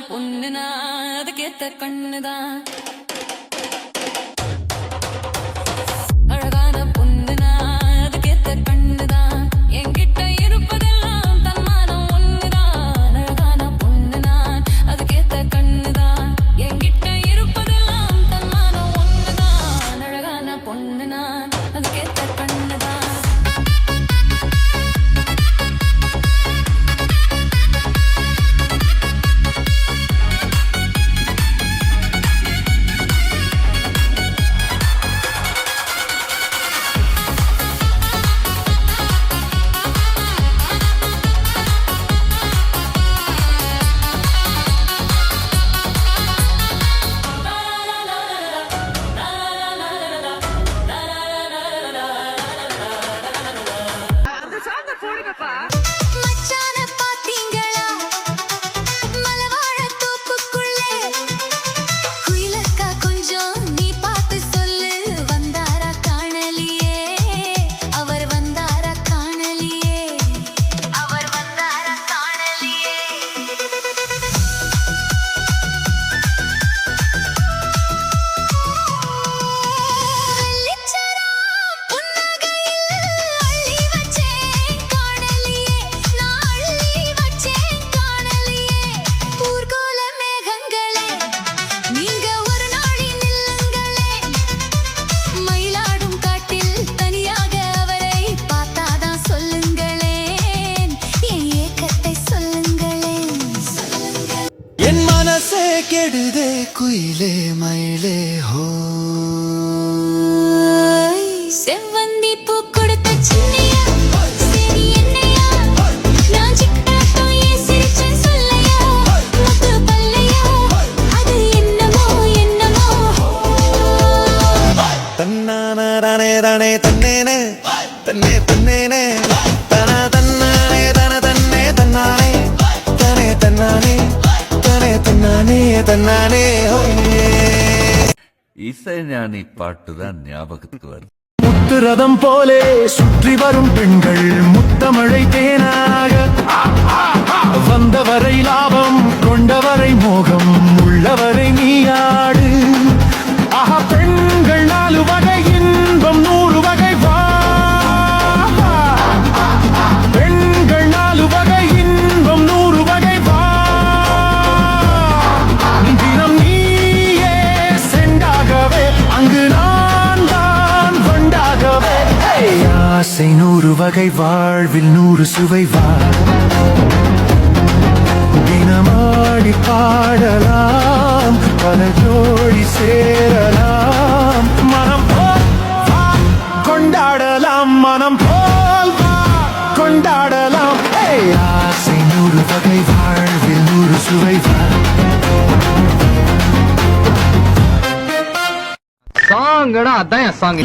பொண்ணுனா அதுக்கேத்த கண்ணுதான் அழகான பொண்ணுனா அதுக்கேத்த கண்ணுதான் என்கிட்ட இருப்பதெல்லாம் தன்மானம் ஒண்ணுதான் அழகான பொண்ணுனா அதுக்கேத்த கண்ணுதான் என்கிட்ட இருப்பதெல்லாம் தன்மானம் ஒண்ணுதான் அழகான பொண்ணுனா அதுக்கேத்த கண்ணுதான் மச்சான பாத்தீங்களா மலவாழ தோப்புக்குள்ளே குயிலக்கா கொஞ்சம் நீ பார்த்து சொல்லு வந்தாரா காணலியே அவர் வந்தாரா காணலியே அவர் வந்தாரா காணலியே வெள்ளிச்சரா புன்னகையில் அள்ளி வச்சேன் காணலியே நான் அள்ளி வச்சேன் காணலியே ஊர்கோல மேகங்களே நீங்க ஒரு நாளி நில்லுங்களே மயிலாடும் காட்டில் தனியாக அவரை பார்த்தாதான் சொல்லுங்களேன் என் ஏக்கத்தை சொல்லுங்களேன் என் மனசே கெடுதே குயிலே மயிலே ஹோ செவ்வந்தி பூ கொடுத்த சின்னையா சரி என்னையா நான் சிக்கனாட்டம் ஏன் சிரிச்சேன் சொல்லையா முத்து பல்லையா அது என்னமோ என்னமோ தன்னான தானே தானே தன்னேனே தன்னே தன்னேனே தன தன்னானே தன தன்னே தன்னானே தனே தன்னானே தனே தன்னானே தன்னானே ஹோயே இசைஞானி பாட்டுதான் ஞாபகத்துக்கு வருது. முத்துரதம் போலே சுற்றி வரும் பெண்கள் முத்தமழை தேனாக வந்தவரை லாபம் கொண்டவரை மோகம் உள்ளவரை நீயாடு ஆஹா பெண்கள் 4 வகை இன்பம் 100 வகை வா பெண்கள் 4 வகை இன்பம் 100 வகை வா தினம் நீயே செண்டாகவே அங்கு நான் தான் வண்டாகவே ஆசை 100 வகை வாழ்வில் 100 சுவை வா தினமாடி பாடலாம் பல ஜோடி சேரலாம் மனம் போல் வா கொண்டாடலாம் மனம் போல் வா கொண்டாடலாம் ஆசை 100 வகை வாழ்வில் 100 சுவை வா சாங்கடா அதான் என் சாங்